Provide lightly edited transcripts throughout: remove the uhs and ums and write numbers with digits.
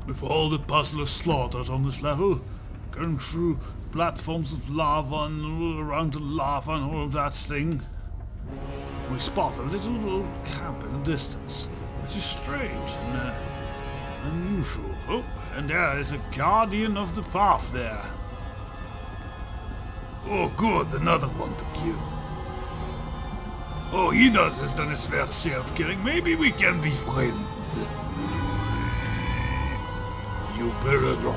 With all the puzzlers slaughtered on this level, going through platforms of lava and around the lava and all of that thing, we spot a little camp in the distance, which is strange and unusual. Oh, and there is a guardian of the path there. Oh good, another one to kill. Oh, he has done his fair share of killing. Maybe we can be friends. You buried the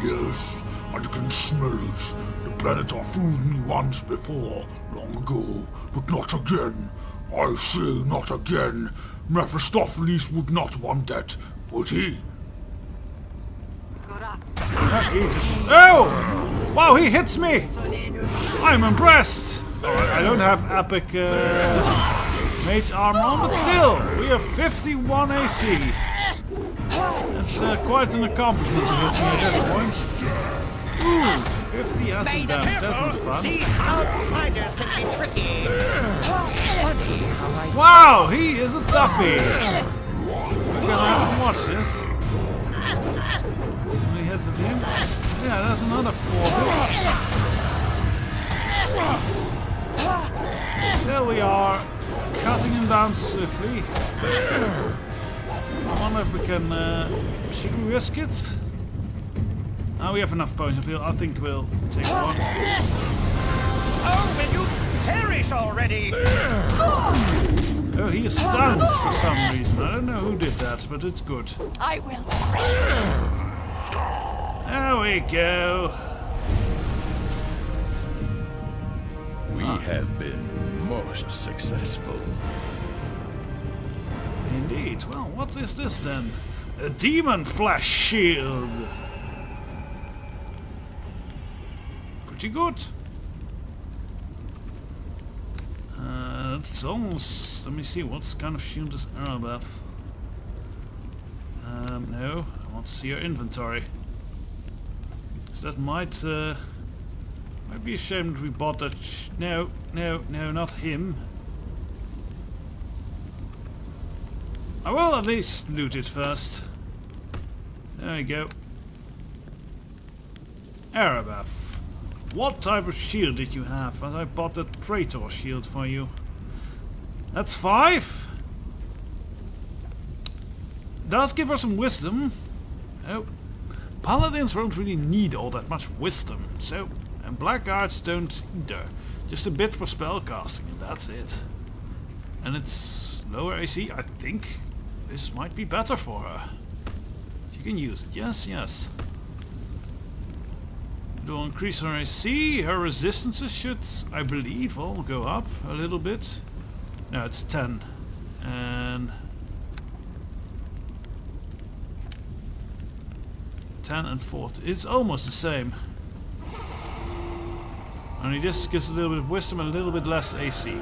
yes. I can smell it. The planet I fooled me once before, long ago, but not again. I say not again. Mephistopheles would not want that, would he? Oh! Wow, he hits me! I'm impressed! Alright, I don't have epic mage armor, but still, we have 51 AC. That's quite an accomplishment to hit me at this point. Ooh, 50 acid damage, that's not fun. These outsiders can be tricky. Wow, he is a toughie! We're gonna have to watch this. Too many hits of him. Yeah, that's another 40. Still we are cutting him down swiftly. I wonder if we can, should we risk it? Oh, we have enough points of heal. I think we'll take one. Oh, will you perish already? Oh, he is stunned for some reason. I don't know who did that, but it's good. I will. There we go. We have been most successful. Indeed. Well, what is this then? A demon flesh shield. Pretty good. It's almost... Let me see, what kind of shield is Arabeth? No, I want to see your inventory. So that might be a shame that we bought that... No, not him. I will at least loot it first. There we go. Arabeth. What type of shield did you have? As I bought that Praetor shield for you. That's 5. Does give her some wisdom. Oh. Paladins don't really need all that much wisdom. So, and blackguards don't either. Just a bit for spellcasting and that's it. And it's lower AC. I think this might be better for her. She can use it. Yes. It will increase her AC. Her resistances should, I believe, all go up a little bit. No, it's 10. And 10 and 40. It's almost the same. Only this gives a little bit of wisdom and a little bit less AC.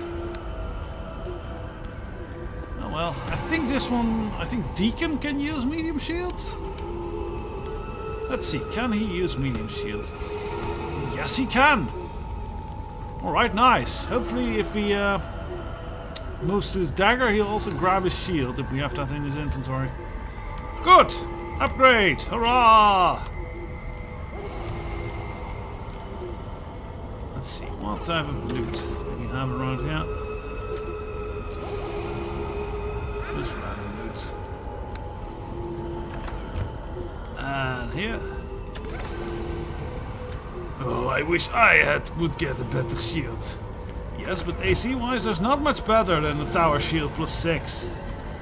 Oh well, I think this one, Deacon can use medium shields? Let's see, can he use medium shields? Yes, he can! Alright, nice. Hopefully if he moves to his dagger, he'll also grab his shield if we have that in his inventory. Good! Upgrade! Hurrah! Let's see, what type of loot do we have around here? Just random loot. And here. Oh, I wish I would get a better shield. Yes, but AC wise there's not much better than the tower shield plus 6.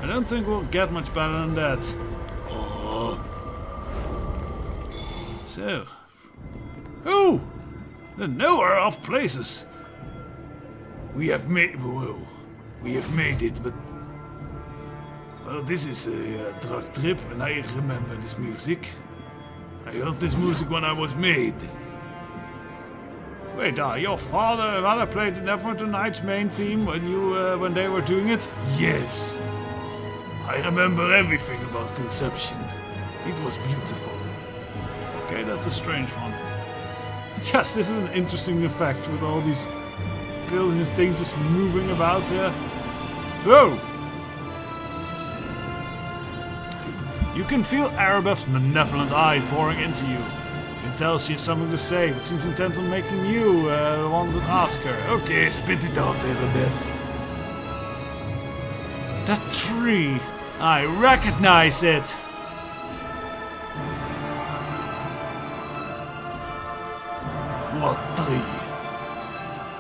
I don't think we'll get much better than that. Oh. So. Oh! The knower of places. We have made it, but well, this is a drug trip, and I remember this music. I heard this music when I was made. Wait, your father and mother played the Neverwinter Night's main theme when they were doing it? Yes. I remember everything about conception. It was beautiful. Okay, that's a strange one. Yes, this is an interesting effect with all these buildings, things just moving about here. Whoa! You can feel Arabeth's malevolent eye boring into you. It tells she has something to say, but seems intent on making you the one to ask her. Okay, spit it out, Arabeth. That tree! I recognize it! What tree?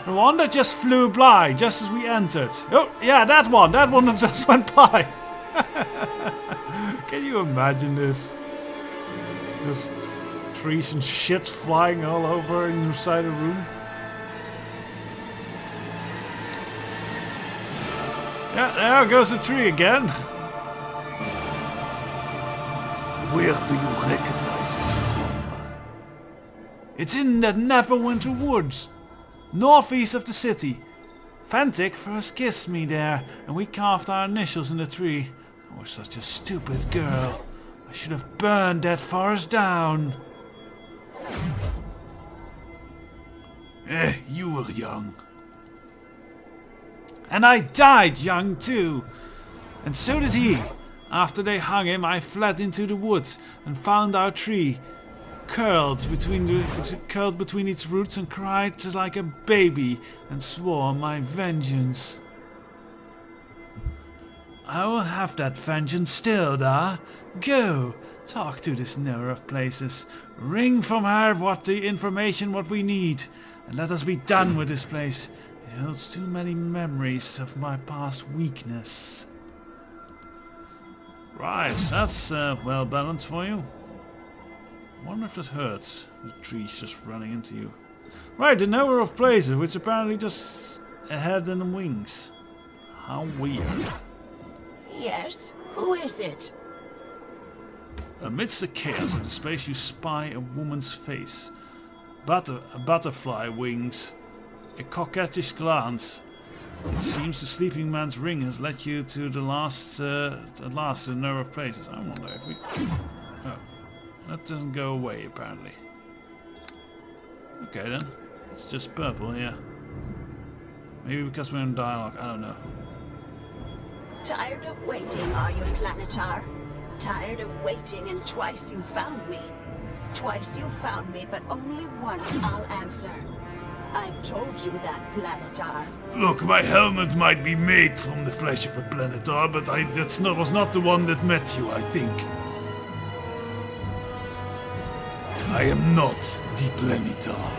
The one that just flew by, just as we entered. Oh, yeah, that one that just went by. Can you imagine this? Just trees and shit flying all over inside a room. Yeah, there goes the tree again. Where do you recognize it from? It's in the Neverwinter woods, northeast of the city. Fantic first kissed me there, and we carved our initials in the tree. I was such a stupid girl. I should have burned that forest down. You were young. And I died young too. And so did he. After they hung him, I fled into the woods and found our tree, curled between its roots, and cried like a baby and swore my vengeance. I will have that vengeance still, da. Go, talk to this knower of places. Wring from her the information we need, and let us be done with this place. It holds too many memories of my past weakness. Right, that's well balanced for you. Wonder if that hurts. The tree's just running into you. Right, the knower of places, which apparently just a head and wings. How weird. Yes, who is it? Amidst the chaos of the space, you spy a woman's face. Butterfly wings. A coquettish glance. It seems the sleeping man's ring has led you to the knower of places. I wonder if we... Oh. That doesn't go away, apparently. Okay then. It's just purple here. Maybe because we're in dialogue, I don't know. Tired of waiting, are you, Planetar? Tired of waiting, and twice you found me. Twice you found me, but only once I'll answer. I've told you that, Planetar. Look, my helmet might be made from the flesh of a Planetar, but that was not the one that met you, I think. I am not the Planetar.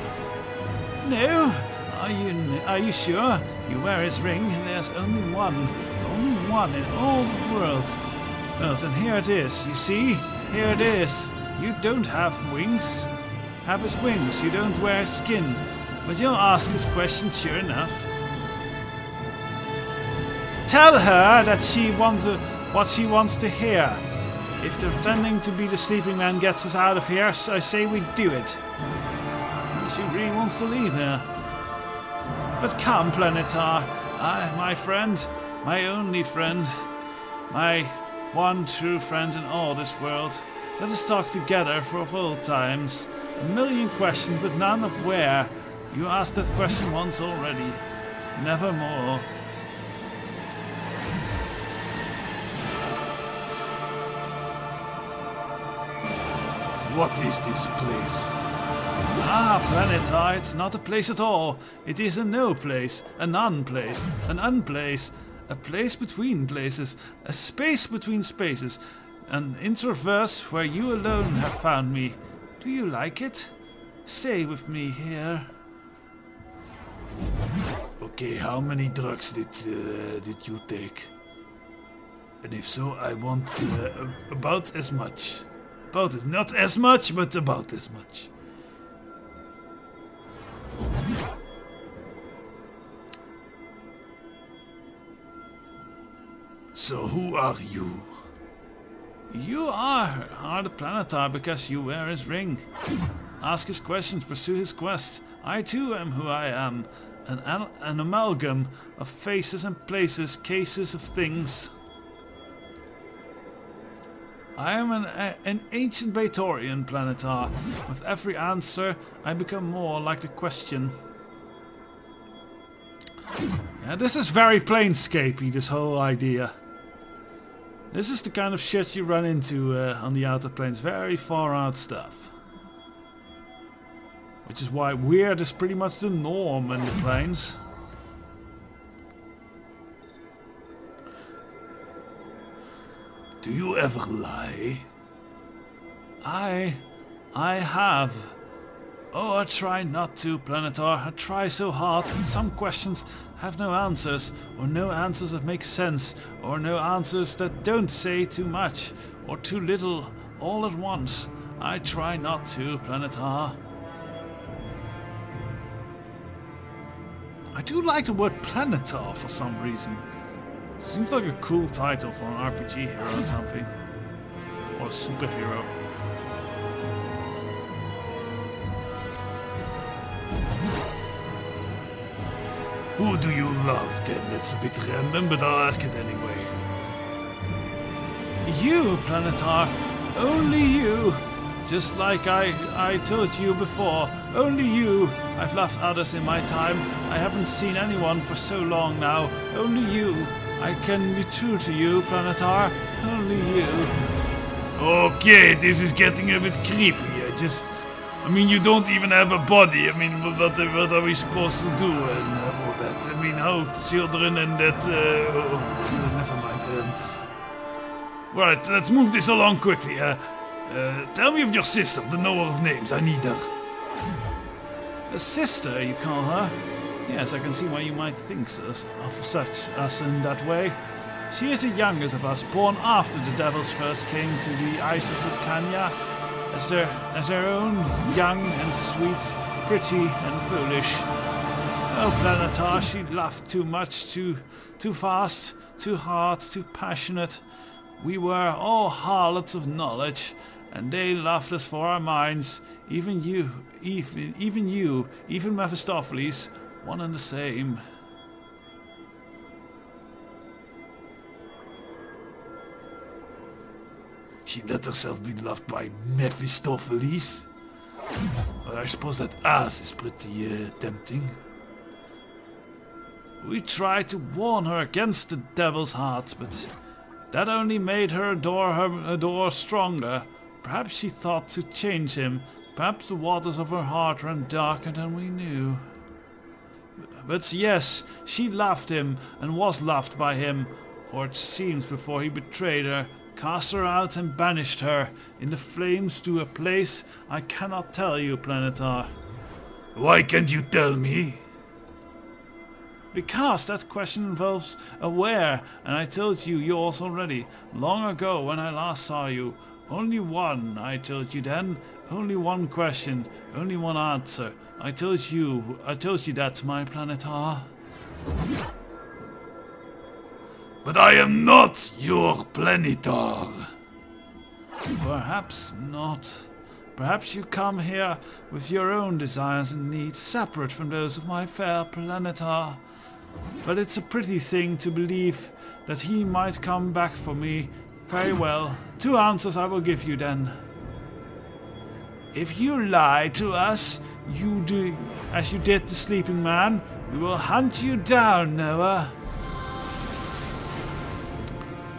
No? Are you sure? You wear his ring, and there's only one in all the world. Well, then here it is. You see? Here it is. You don't have wings. Have his wings. You don't wear his skin. But you'll ask his questions, sure enough. Tell her that what she wants to hear. If the pretending to be the sleeping man gets us out of here, I say we do it. She really wants to leave here. But come, Planetar. My friend, my only friend, my one true friend in all this world. Let us talk together for old times. A million questions, but none of where. You asked that question once already. Nevermore. What is this place? Ah, Planetar, it's not a place at all. It is a no place, an unplace, an unplace, a place between places, a space between spaces, an introverse where you alone have found me. Do you like it? Stay with me here. Okay, how many drugs did you take? And if so, I want about as much. Not as much, but about as much. So who are you? You are the Planetar because you wear his ring. Ask his questions, pursue his quest. I too am who I am. An amalgam of faces and places, cases of things. I am an ancient Batorian, Planetar. With every answer, I become more like the question. Yeah, this is very Planescapey, this whole idea. This is the kind of shit you run into on the outer planes. Very far out stuff. Which is why weird is pretty much the norm in the planes. Do you ever lie? I have. Oh, I try not to, Planetar. I try so hard, but some questions have no answers, or no answers that make sense, or no answers that don't say too much, or too little, all at once. I try not to, Planetar. I do like the word Planetar for some reason. Seems like a cool title for an RPG hero or something. Or a superhero. Who do you love then? It's a bit random, but I'll ask it anyway. You, Planetar. Only you. Just like I told you before. Only you. I've loved others in my time. I haven't seen anyone for so long now. Only you. I can be true to you, Planetar. Only you. Okay, this is getting a bit creepy. I mean, you don't even have a body. I mean, what are we supposed to do and all that? I mean, how children and that... never mind. Right, let's move this along quickly. Tell me of your sister, the knower of names. I need her. A sister, you call her? Yes, I can see why you might think of such us in that way. She is the youngest of us, born after the devils first came to the ices of Kanya. As their own, young and sweet, pretty and foolish. Oh, Planetar, she laughed too much, too fast, too hard, too passionate. We were all harlots of knowledge, and they loved us for our minds. Even you, even Mephistopheles, one and the same. She let herself be loved by Mephistopheles. Well, I suppose that ass is pretty tempting. We tried to warn her against the devil's heart, but that only made her adore stronger. Perhaps she thought to change him. Perhaps the waters of her heart ran darker than we knew. But yes, she loved him and was loved by him, or it seems before he betrayed her, cast her out and banished her in the flames to a place I cannot tell you, Planetar. Why can't you tell me? Because that question involves a where, and I told you yours already, long ago when I last saw you. Only one, I told you then. Only one question, only one answer. I told you that, my Planetar. But I am not your Planetar. Perhaps not. Perhaps you come here with your own desires and needs, separate from those of my fair Planetar. But it's a pretty thing to believe that he might come back for me. Very well. 2 answers I will give you then. If you lie to us, you do as you did the sleeping man, we will hunt you down, Noah.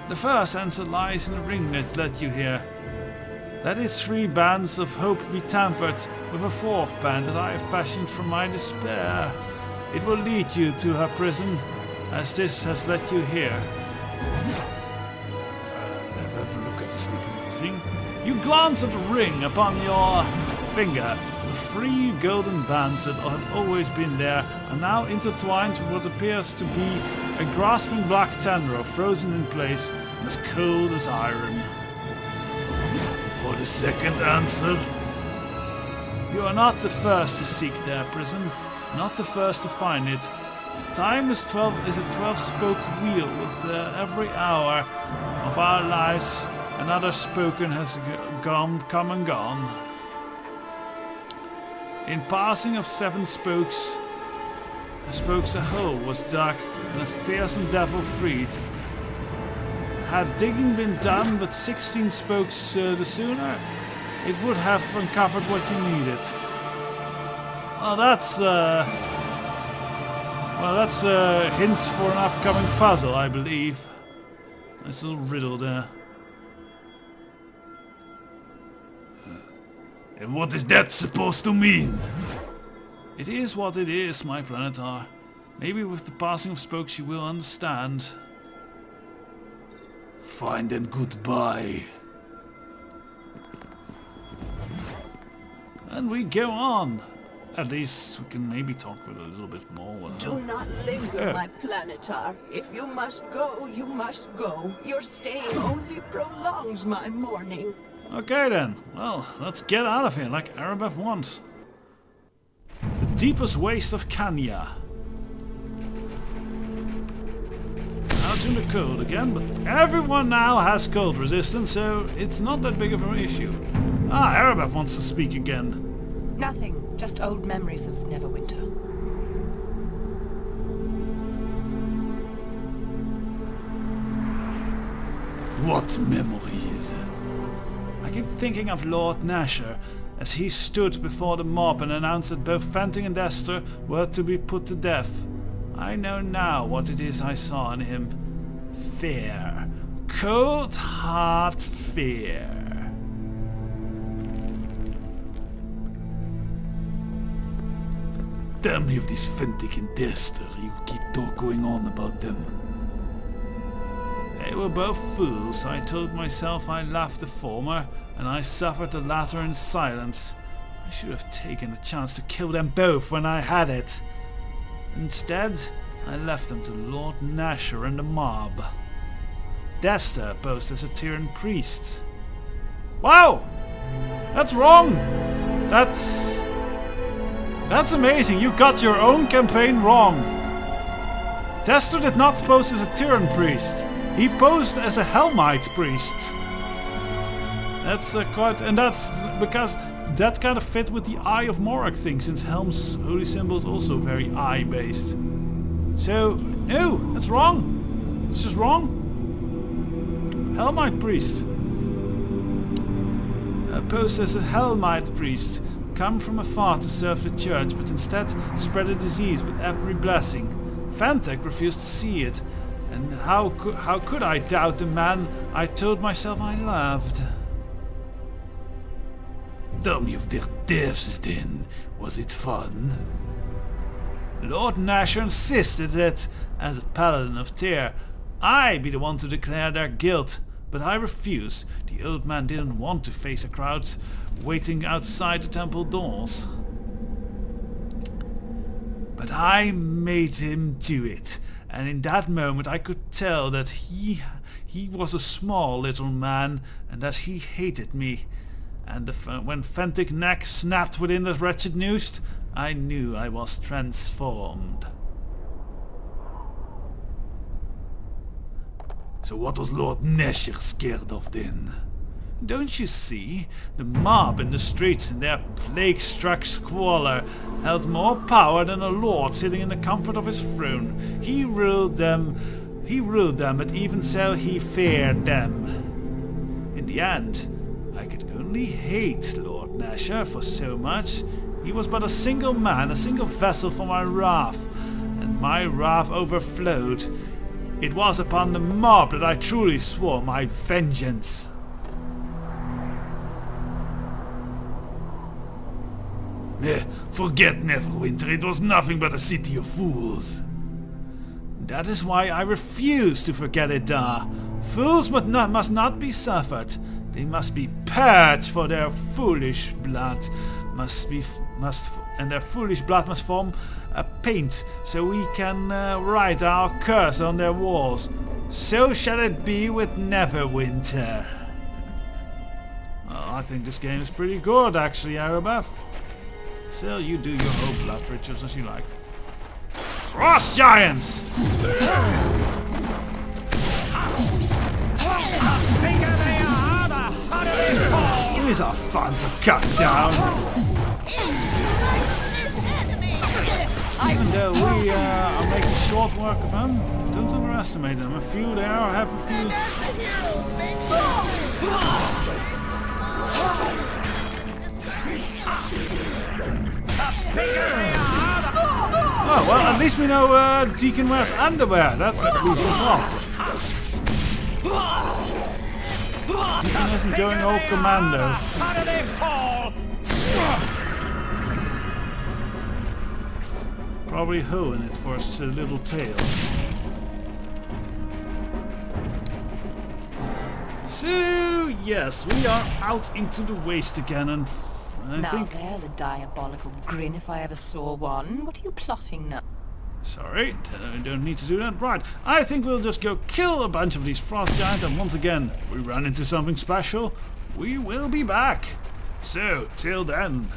The first answer lies in the ring that led you here. Let its 3 bands of hope be tampered with a 4th band that I have fashioned from my despair. It will lead you to her prison, as this has led you here. Have a look at the sleeping man's ring. You glance at the ring upon your finger. The 3 golden bands that have always been there are now intertwined with what appears to be a grasping black tendril frozen in place and as cold as iron. For the second answer, you are not the first to seek their prison, not the first to find it. Time is a 12-spoked wheel with every hour of our lives another spoken has come and gone. In passing of 7 spokes a hole was dug and a fearsome devil freed. Had digging been done but 16 spokes the sooner, it would have uncovered what you needed. Well, that's hints for an upcoming puzzle, I believe. Nice little riddle there. And what is that supposed to mean? It is what it is, my Planetar. Maybe with the passing of spokes you will understand. Fine then, goodbye. And we go on. At least we can maybe talk with a little bit more. Do not linger, my Planetar. If you must go, you must go. Your staying only prolongs my mourning. Okay then. Well, let's get out of here like Arabeth wants. The deepest waste of Kenya. Out in the cold again, but everyone now has cold resistance, so it's not that big of an issue. Ah, Arabeth wants to speak again. Nothing, just old memories of Neverwinter. What memories? I keep thinking of Lord Nasher as he stood before the mob and announced that both Fenting and Dester were to be put to death. I know now what it is I saw in him. Fear. Cold hard fear. Tell me of these Fentic and Dester. You keep going on about them. They were both fools, so I told myself I loved the former, and I suffered the latter in silence. I should have taken the chance to kill them both when I had it. Instead, I left them to Lord Nasher and the mob. Dester posed as a Tyran priest. Wow! That's wrong! That's amazing, you got your own campaign wrong. Dester did not pose as a Tyran priest. He posed as a Helmite priest. That's that's because that kind of fit with the Eye of Morag thing, since Helm's holy symbol is also very eye based. So, no, that's wrong. It's just wrong. Helmite priest. Posed as a Helmite priest. Come from afar to serve the church, but instead spread a disease with every blessing. Fentek refused to see it, and how could I doubt the man I told myself I loved? Tell me of their deaths then. Was it fun? Lord Nasher insisted that, as a paladin of Tyr, I be the one to declare their guilt, but I refused. The old man didn't want to face a crowd waiting outside the temple doors. But I made him do it, and in that moment I could tell that he was a small little man and that he hated me. And when Fentic neck snapped within the wretched noose, I knew I was transformed. So what was Lord Nasher scared of then? Don't you see? The mob in the streets in their plague-struck squalor held more power than a lord sitting in the comfort of his throne. He ruled them, but even so he feared them. In the end, I could only hate Lord Nasher for so much. He was but a single man, a single vessel for my wrath, and my wrath overflowed. It was upon the mob that I truly swore my vengeance. Forget Neverwinter, it was nothing but a city of fools. That is why I refuse to forget it, Dar. Fools must not be suffered. They must be purged for their foolish blood. And their foolish blood must form a paint, so we can write our curse on their walls. So shall it be with Neverwinter. Well, I think this game is pretty good, actually, Arabeth. Still, you do your whole blood rituals as you like. Frost Giants! These are fun to cut down. Even though we are making short work of them, don't underestimate them. A few there, have a few. Oh, well, at least we know Deacon wears underwear. That's at least a lot. isn't going all commando. How do they fall? Probably hoeing it for its little tail. So, yes, we are out into the waste again, and I Now think... there's a diabolical grin if I ever saw one. What are you plotting now? Sorry, I don't need to do that. Right, I think we'll just go kill a bunch of these frost giants, and once again, we run into something special, we will be back. So, till then...